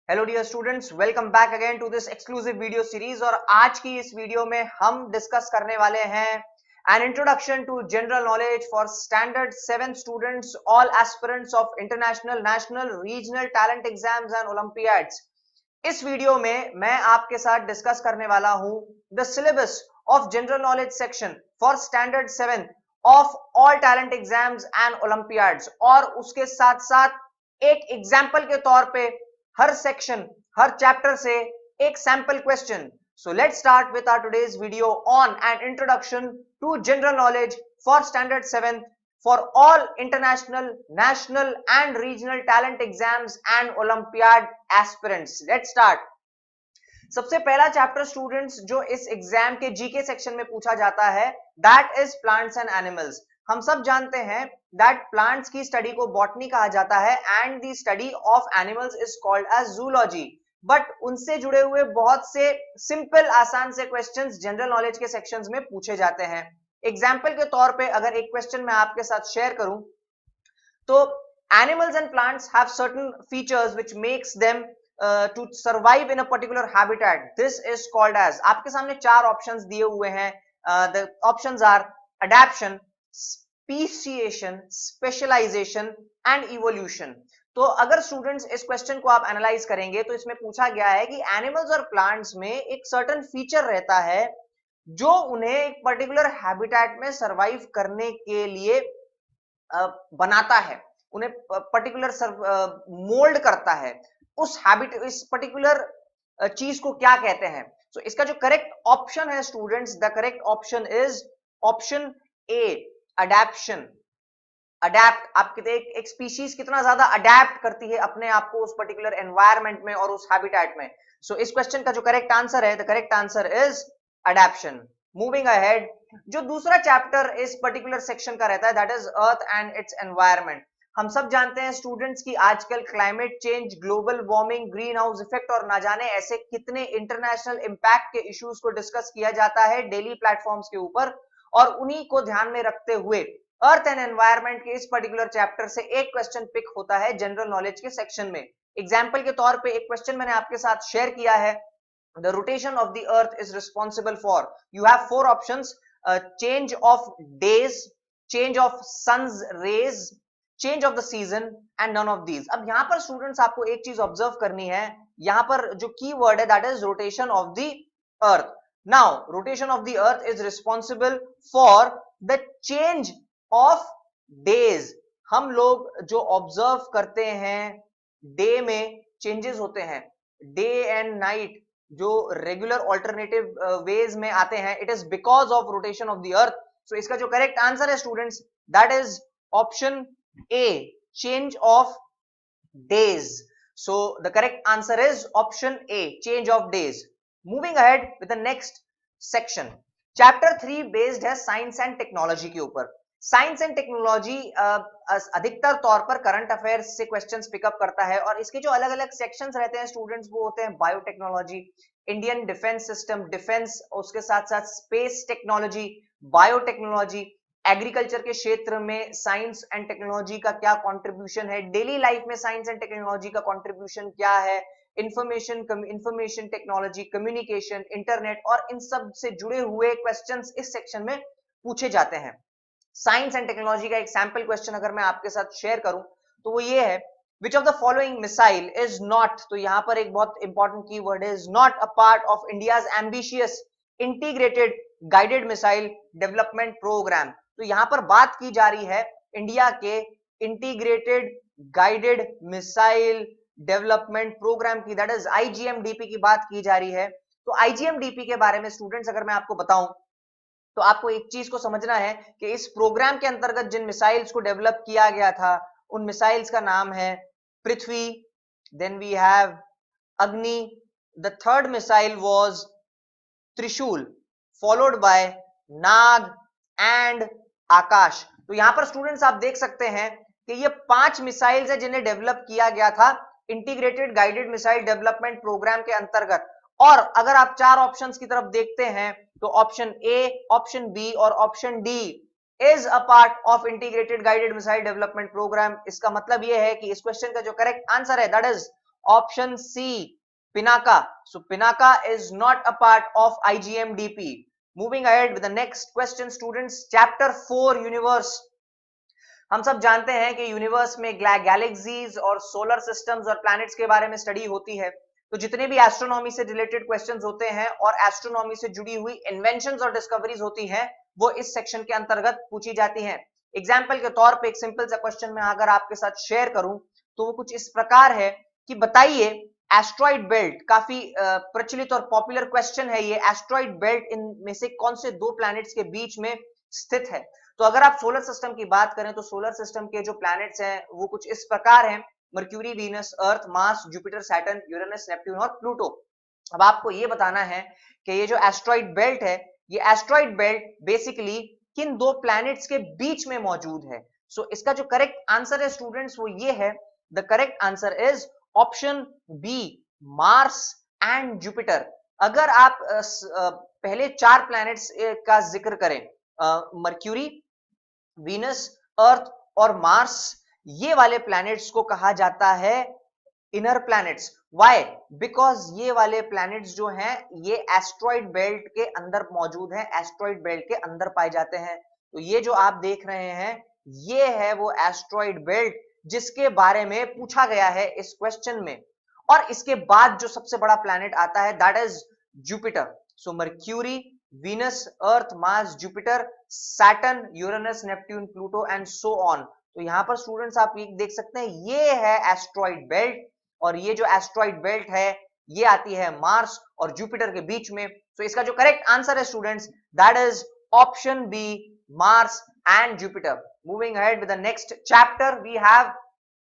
Hello dear students, welcome back again to this exclusive video series. और आज की इस वीडियो में हम डिस्कस करने वाले हैं an introduction to general knowledge for standard 7 students, all aspirants of international, national, regional talent exams and olympiads. इस वीडियो में मैं आपके साथ डिस्कस करने वाला हूं the syllabus of general knowledge section for standard 7 of all talent exams and olympiads, और उसके साथ साथ एक एग्जाम्पल के तौर पे हर सेक्शन, हर चैप्टर से एक sample question. So let's start with our today's video on an introduction to general knowledge for standard 7 for all international, national and regional talent exams and Olympiad aspirants. Let's start. सबसे पहला chapter students जो इस exam के GK section में पूछा जाता है, that is plants and animals. हम सब जानते हैं दैट प्लांट्स की स्टडी को बॉटनी कहा जाता है and the study of animals is called as zoology. But उनसे जुड़े हुए बहुत से सिंपल आसान से क्वेश्चंस जनरल नॉलेज के सेक्शंस में पूछे जाते हैं। एग्जाम्पल के तौर पे अगर एक क्वेश्चन मैं आपके साथ शेयर करूं तो animals and plants have certain features which makes them to survive in a particular habitat. This is called as, आपके सामने चार ऑप्शंस दिए हुए हैं। The options are adaptation, speciation, specialization and evolution. तो अगर स्टूडेंट्स इस क्वेश्चन को आप एनालाइज करेंगे तो इसमें पूछा गया है कि एनिमल्स और प्लांट्स में एक सर्टेन फीचर रहता है जो उन्हें एक पर्टिकुलर हैबिटेट में सरवाइव करने के लिए बनाता है, उन्हें पर्टिकुलर मोल्ड करता है। उस हैबिट, इस पर्टिकुलर चीज को क्या कहते हैं? सो इसका जो करेक्ट ऑप्शन है students, the correct option is option A, adaption. Adapt, आप कहते हैं एक स्पीशीज कितना ज्यादा अडैप्ट करती है अपने आप को उस पर्टिकुलर एनवायरमेंट में और उस हैबिटेट में। सो इस क्वेश्चन का जो करेक्ट आंसर है, the correct answer is adaption. Moving ahead, जो दूसरा चैप्टर इस पर्टिकुलर सेक्शन का रहता है that is earth and its environment. हम सब जानते हैं स्टूडेंट्स की आजकल climate change, global warming, green house effect और ना जाने ऐसे कितने इंटरनेशनल इंपैक्ट के इश्यूज को डिस्कस किया जाता है डेली प्लेटफॉर्म्स के ऊपर, और उन्हीं को ध्यान में रखते हुए अर्थ एंड एनवायरमेंट के इस पर्टिकुलर चैप्टर से एक क्वेश्चन पिक होता है जनरल नॉलेज के सेक्शन में। एग्जाम्पल के तौर पे एक क्वेश्चन मैंने आपके साथ शेयर किया है, the rotation of the earth is responsible for, you have four options, change of days, change of sun's rays, change of the season and none of these. अब यहां पर स्टूडेंट्स आपको एक चीज ऑब्जर्व करनी है, यहां पर जो की वर्ड है that is rotation of the earth. Now rotation of the earth is responsible for the change of days. हम लोग जो ऑब्जर्व करते हैं डे में चेंजेस होते हैं, डे एंड नाइट जो रेगुलर ऑल्टरनेटिव वेज में आते हैं, it is because of rotation of the earth. So इसका जो करेक्ट आंसर है students that is option A, change of days. So the correct answer is option A, change of days. Moving ahead with the next section, chapter 3 based है science and technology के ऊपर। Science and technology अधिकतर तौर पर current affairs से questions pickup करता है, और इसके जो अलग अलग सेक्शंस रहते हैं स्टूडेंट्स वो होते हैं biotechnology, Indian defence system, defence, उसके साथ साथ स्पेस टेक्नोलॉजी, बायोटेक्नोलॉजी, एग्रीकल्चर के क्षेत्र में साइंस एंड टेक्नोलॉजी का क्या कंट्रीब्यूशन है, डेली लाइफ में साइंस एंड टेक्नोलॉजी का कंट्रीब्यूशन क्या है, इंफॉर्मेशन टेक्नोलॉजी, कम्युनिकेशन, इंटरनेट, और इन सब से जुड़े हुए क्वेश्चंस इस सेक्शन में पूछे जाते हैं। साइंस एंड टेक्नोलॉजी का एक सैंपल क्वेश्चन अगर मैं आपके साथ शेयर करूं तो वो ये है, which of the following missile is not, तो यहां पर एक बहुत इंपॉर्टेंट कीवर्ड है, is not a part of India's ambitious integrated guided missile development programme. तो यहां पर बात की जा रही है इंडिया के integrated guided missile development programme की, दैट इज आईजीएमडीपी की बात की जा रही है। तो आईजीएमडीपी के बारे में स्टूडेंट्स अगर मैं आपको बताऊं तो आपको एक चीज को समझना है कि इस प्रोग्राम के अंतर्गत जिन मिसाइल्स को डेवलप किया गया था उन मिसाइल्स का नाम है पृथ्वी, देन वी हैव अग्नि, द थर्ड मिसाइल वाज त्रिशूल, फॉलोड बाय नाग एंड आकाश। तो यहां पर स्टूडेंट्स आप देख सकते हैं कि ये 5 मिसाइल्स है जिन्हें डेवलप किया गया था integrated guided missile development programme के अंतर्गत। और अगर आप चार ऑप्शंस की तरफ देखते हैं तो ऑप्शन ए, ऑप्शन बी और option D is a part of integrated guided missile development programme. इसका मतलब यह है कि इस क्वेश्चन का जो करेक्ट आंसर है that is option C Pinaka. So Pinaka is not a part of IGMDP. Moving ahead with the next question, students. Chapter 4 universe. हम सब जानते हैं कि यूनिवर्स में गैलेक्सीज और सोलर सिस्टम्स और प्लैनेट्स के बारे में स्टडी होती है. तो जितने भी एस्ट्रोनॉमी से रिलेटेड क्वेश्चंस होते हैं और एस्ट्रोनॉमी से जुड़ी हुई इन्वेंशंस और डिस्कवरीज होती हैं, वो इस सेक्शन के अंतर्गत पूछी जाती हैं. एग्जाम्पल के तौर पे एक सिंपल सा क्वेश्चन मैं अगर आपके साथ शेयर करूं तो वो कुछ इस प्रकार है कि बताइए एस्ट्रॉइड बेल्ट, काफी प्रचलित और पॉपुलर क्वेश्चन है ये, एस्ट्रॉइड बेल्ट इनमें से कौन से दो प्लैनेट्स के बीच में स्थित है. तो अगर आप सोलर सिस्टम की बात करें तो सोलर सिस्टम के जो प्लैनेट्स हैं वो कुछ इस प्रकार हैं: Mercury, Venus, Earth, Mars, Jupiter, Saturn, Uranus, Neptune और प्लूटो. अब आपको ये बताना है कि ये जो एस्ट्रॉइड बेल्ट है, ये एस्ट्रॉइड बेल्ट बेसिकली किन दो प्लैनेट्स के बीच में मौजूद है. सो इसका जो करेक्ट आंसर है स्टूडेंट्स वो ये है. The correct answer is option B, Mars and Jupiter. अगर आप पहले चार प्लैनेट्स का जिक्र करें, मर्क्यूरी, वीनस, अर्थ और मार्स, ये वाले प्लैनेट्स को कहा जाता है इनर प्लैनेट्स. व्हाई? बिकॉज ये वाले प्लैनेट्स जो हैं ये एस्ट्रॉइड बेल्ट के अंदर मौजूद हैं, एस्ट्रॉइड बेल्ट के अंदर पाए जाते हैं. तो ये जो आप देख रहे हैं ये है वो एस्ट्रॉइड बेल्ट जिसके बारे में पूछा गया है इस क्वेश्चन में. और इसके बाद जो सबसे बड़ा प्लैनेट आता है that is Jupiter. So mercury, Venus, Earth, Mars, Jupiter, Saturn, Uranus, Neptune, Pluto and so on. तो यहां पर स्टूडेंट्स आप देख सकते हैं ये है एस्ट्रॉइड बेल्ट, और ये जो एस्ट्रॉइड बेल्ट है ये आती है मार्स और जुपिटर के बीच में. तो इसका जो करेक्ट आंसर है students that is option B, Mars and Jupiter. Moving ahead with the next chapter we have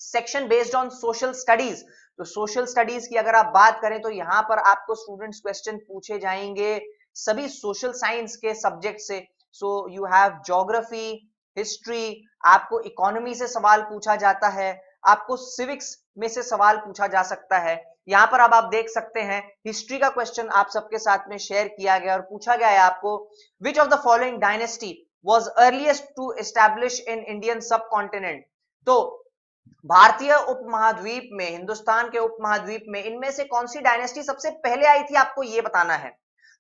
section based on social studies. तो सोशल स्टडीज की अगर आप बात करें तो यहां पर आपको स्टूडेंट्स क्वेश्चन पूछे जाएंगे सभी सोशल साइंस के सब्जेक्ट से. So you have geography, history, आपको इकोनॉमी से सवाल पूछा जाता है, आपको सिविक्स में से सवाल पूछा जा सकता है. यहां पर अब आप देख सकते हैं हिस्ट्री का क्वेश्चन आप सबके साथ में शेयर किया गया और पूछा गया है आपको, which of the following dynasty was earliest to establish in Indian subcontinent. तो भारतीय उपमहाद्वीप में, हिंदुस्तान के उपमहाद्वीप में इनमें से कौन सी डायनेस्टी सबसे पहले आई थी, आपको यह बताना है.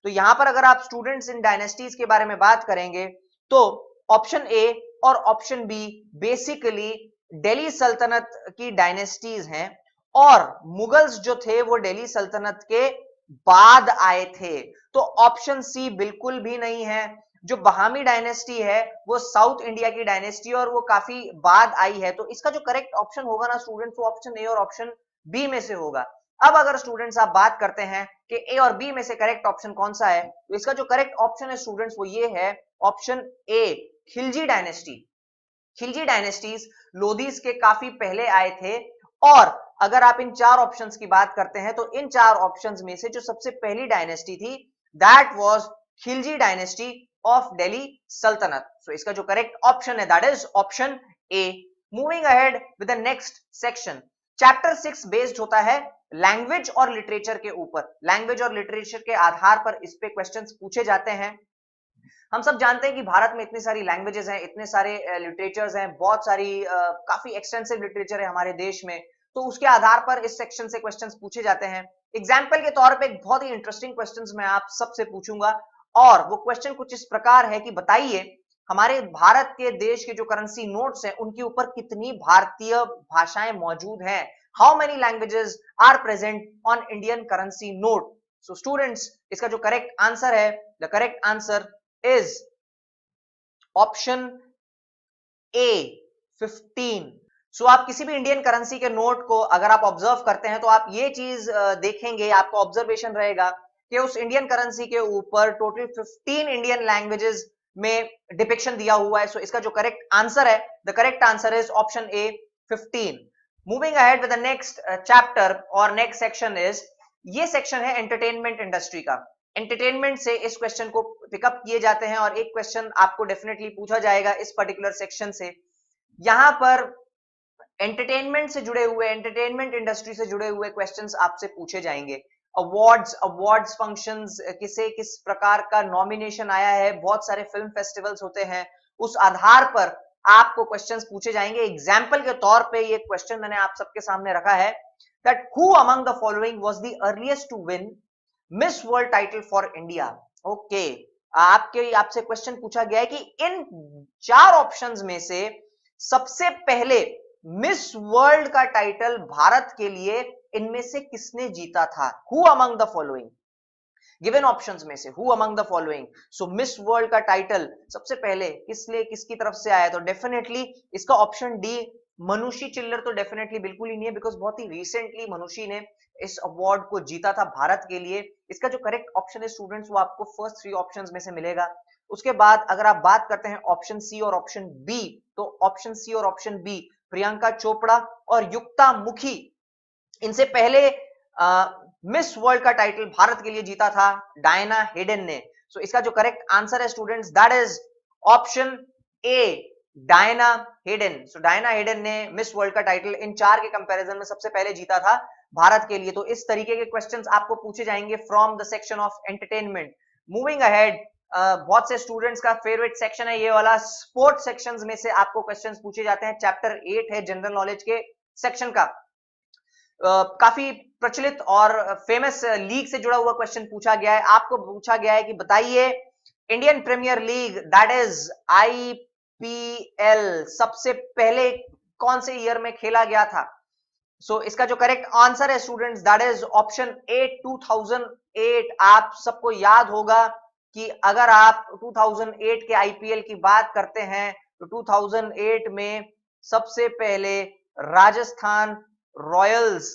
तो यहां पर अगर आप स्टूडेंट्स इन डायनेस्टीज के बारे में बात करेंगे तो ऑप्शन ए और ऑप्शन बी बेसिकली दिल्ली सल्तनत की डायनेस्टीज हैं, और मुगल्स जो थे वो दिल्ली सल्तनत के बाद आए थे. तो ऑप्शन सी बिल्कुल भी नहीं है. जो बहामी डायनेस्टी है वो साउथ इंडिया की डायनेस्टी और वो काफी बाद आई है. तो इसका जो करेक्ट ऑप्शन होगा ना स्टूडेंट्स वो ऑप्शन ए और ऑप्शन बी में से होगा. अब अगर स्टूडेंट्स आप बात करते हैं कि ए और बी में से करेक्ट ऑप्शन कौन सा है, तो इसका जो करेक्ट ऑप्शन है स्टूडेंट्स वो ये है option A, Khilji dynasty. Khilji dynasties Lodhi's के काफी पहले आए थे. और अगर आप इन चार ऑप्शंस की बात करते हैं तो इन चार ऑप्शंस में से जो सबसे पहली डायनेस्टी थी that was Khilji dynasty of Delhi सल्तनत. सो इसका जो करेक्ट ऑप्शन है that is option A. Moving ahead with the next section, chapter 6 based होता है लैंग्वेज और लिटरेचर के ऊपर. लैंग्वेज और लिटरेचर के आधार पर इस पे क्वेश्चंस पूछे जाते हैं. हम सब जानते हैं कि भारत में इतनी सारी लैंग्वेजेस हैं, इतने सारे लिटरेचर्स हैं, बहुत सारी काफी एक्सटेंसिव लिटरेचर है हमारे देश में. तो उसके आधार पर इस सेक्शन से क्वेश्चंस पूछे जाते हैं. एग्जाम्पल के तौर पे एक बहुत ही इंटरेस्टिंग क्वेश्चंस मैं आप सबसे पूछूंगा, और वो क्वेश्चन कुछ इस प्रकार है कि बताइए हमारे भारत के देश के जो करेंसी नोट्स हैं उनके ऊपर कितनी भारतीय भाषाएं मौजूद हैं. How many languages are present on Indian currency note. So students इसका जो करेक्ट आंसर है, the correct answer is option A, 15. So आप किसी भी इंडियन करेंसी के नोट को अगर आप ऑब्जर्व करते हैं तो आप ये चीज देखेंगे, आपका ऑब्जर्वेशन रहेगा कि उस इंडियन करेंसी के ऊपर टोटल 15 इंडियन लैंग्वेजेस में डिपिक्शन दिया हुआ है. सो इसका जो करेक्ट आंसर है, the correct answer is option A, 15. Moving ahead with the next chapter और नेक्स्ट सेक्शन इज, ये सेक्शन है एंटरटेनमेंट इंडस्ट्री का. एंटरटेनमेंट से इस क्वेश्चन को पिकअप किए जाते हैं और एक क्वेश्चन आपको डेफिनेटली पूछा जाएगा इस पर्टिकुलर सेक्शन से. यहां पर एंटरटेनमेंट से जुड़े हुए, एंटरटेनमेंट इंडस्ट्री से जुड़े हुए क्वेश्चंस आपसे पूछे जाएंगे. अवार्ड्स फंक्शंस, किसे किस प्रकार का नॉमिनेशन आया है, बहुत सारे फिल्म फेस्टिवल्स होते हैं, उस आधार पर आपको क्वेश्चंस पूछे जाएंगे. एग्जाम्पल के तौर पे ये क्वेश्चन मैंने आप सबके सामने रखा है that who among the following was the earliest to win Miss World title for India? Okay, आपसे क्वेश्चन पूछा गया है कि इन 4 ऑप्शंस में से सबसे पहले मिस वर्ल्ड का टाइटल भारत के लिए इनमें से किसने जीता था? Who among the following, given options में से who among the following. So miss world का टाइटल सबसे पहले किसकी तरफ से आया? तो डेफिनेटली इसका ऑप्शन डी, मनुषी चिल्लर तो डेफिनेटली बिल्कुल ही नहीं है, बिकॉज बहुत ही रिसेंटली मनुषी ने इस अवार्ड को जीता था भारत के लिए। इसका जो करेक्ट ऑप्शन है स्टूडेंट्स, वो आपको फर्स्ट 3 ऑप्शंस में से मिलेगा। उसके बाद अगर आप बात करते हैं ऑप्शन सी और ऑप्शन बी, तो ऑप्शन सी और ऑप्शन बी, प्रियंका चोपड़ा और युक्ता मुखी, इनसे पहले मिस वर्ल्ड का टाइटल भारत के लिए जीता था डायना हेडन ने। सो इसका जो करेक्ट आंसर है students, that is option A, Diana Hayden. So Diana Hayden ने मिस वर्ल्ड का टाइटल इन 4 के कंपैरिजन में सबसे पहले जीता था भारत के लिए। तो इस तरीके के क्वेश्चंस आपको पूछे जाएंगे from the section of entertainment. Moving ahead, बहुत से स्टूडेंट्स का फेवरेट सेक्शन है ये वाला, स्पोर्ट्स सेक्शंस में से आपको क्वेश्चंस पूछे जाते हैं। चैप्टर 8 है जनरल नॉलेज के सेक्शन का। काफी प्रचलित और फेमस लीग से जुड़ा हुआ क्वेश्चन पूछा गया है। आपको पूछा गया है कि बताइए Indian premier league that is IPL सबसे पहले कौन से ईयर में खेला गया था? सो इसका जो करेक्ट आंसर है स्टूडेंट्स, दैट इज ऑप्शन ए, 2008। आप सबको याद होगा कि अगर आप 2008 के आईपीएल की बात करते हैं तो 2008 में सबसे पहले राजस्थान रॉयल्स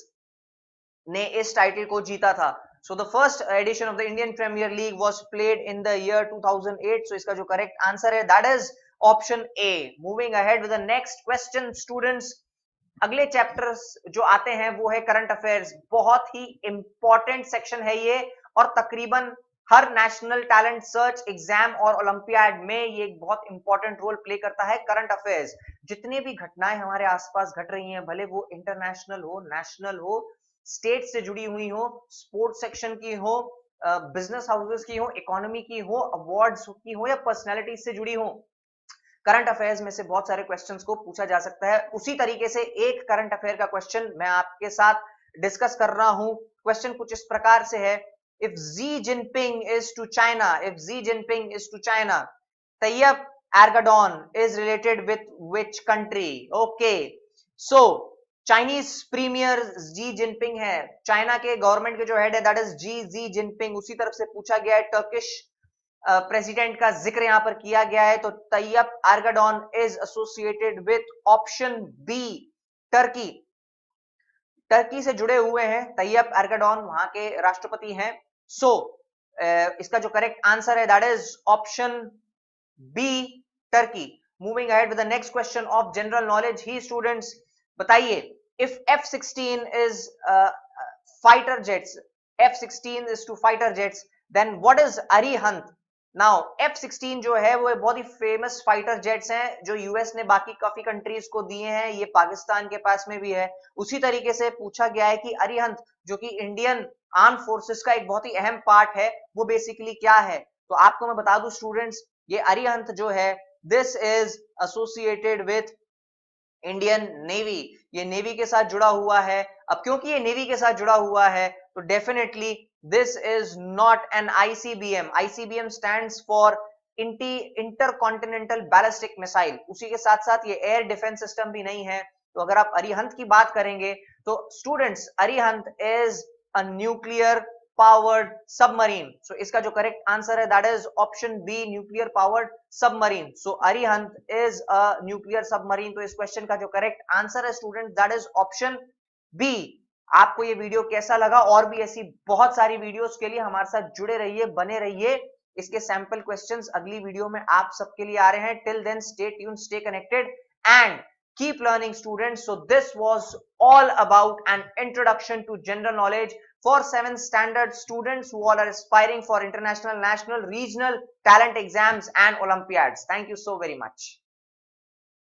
ने इस टाइटल को जीता था। So the first edition of the Indian premier league was played in the year 2008। So इसका जो करेक्ट आंसर है that is option A. Moving ahead with the next question students, अगले चैप्टर्स जो आते हैं वो है करंट अफेयर्स। बहुत ही इंपॉर्टेंट सेक्शन है ये, और तकरीबन हर नेशनल टैलेंट सर्च एग्जाम और ओलंपियाड में ये एक बहुत इंपॉर्टेंट रोल प्ले करता है करंट अफेयर्स। जितनी भी घटनाएं हमारे आसपास घट रही हैं, भले वो इंटरनेशनल हो, नेशनल हो, स्टेट से जुड़ी हुई हो, स्पोर्ट्स सेक्शन की हो, बिजनेस हाउसेस की हो, इकोनॉमी की हो, अवार्ड्स की हो, या पर्सनैलिटी से जुड़ी हो, करंट अफेयर्स में से बहुत सारे क्वेश्चंस को पूछा जा सकता है। उसी तरीके से एक करंट अफेयर का क्वेश्चन मैं आपके साथ डिस्कस कर रहा हूं। क्वेश्चन कुछ इस प्रकार से है, if Xi Jinping is to China, if Xi Jinping is to China, Tayyip Erdogan is related with which country? Okay, so Chinese premier Xi Jinping है, चाइना के गवर्नमेंट के जो हेड है दैट इज जी जिनपिंग। उसी तरफ से पूछा गया है टर्किश प्रेसिडेंट का जिक्र यहां पर किया गया है, तो Tayyip Erdogan is associated with option B, Turkey. Turkey से जुड़े हुए हैं तैयब एर्गोडॉन, वहां के राष्ट्रपति हैं। सो इसका जो करेक्ट आंसर है that is option B, Turkey. Moving ahead with the next question of general knowledge ही स्टूडेंट्स, बताइए if F-16 is fighter jets, F-16 is to fighter jets, then what is Arihant? Now F-16 जो है वो बहुत ही famous fighter jets हैं जो US ने बाकी काफी कंट्रीज को दिए हैं, ये पाकिस्तान के पास में भी है। उसी तरीके से पूछा गया है कि अरिहंत जो कि इंडियन आर्म फोर्सेस का एक बहुत ही अहम पार्ट है, वो बेसिकली क्या है? तो आपको मैं बता दूं स्टूडेंट्स, ये अरिहंत जो है this is associated with Indian navy, ये नेवी के साथ जुड़ा हुआ है। अब क्योंकि ये नेवी के साथ जुड़ा हुआ है तो definitely this is not an ICBM. ICBM stands for intercontinental ballistic missile. उसी के साथ साथ ये एयर डिफेंस सिस्टम भी नहीं है। तो अगर आप अरिहंत की बात करेंगे तो students Arihant is a nuclear powered submarine. So इसका जो करेक्ट आंसर है that is option B, nuclear powered submarine. So Arihant is a nuclear submarine. तो इस क्वेश्चन का जो करेक्ट आंसर है student that is option B. आपको ये वीडियो कैसा लगा? और भी ऐसी बहुत सारी वीडियोस के लिए हमारे साथ जुड़े रहिए, बने रहिए। इसके सैंपल क्वेश्चंस अगली वीडियो में आप सबके लिए आ रहे हैं। Till then stay tuned, stay connected and keep learning students. So this was all about an introduction to general knowledge for 7th standard students who all are aspiring for international, national, regional talent exams and Olympiads. Thank you so very much.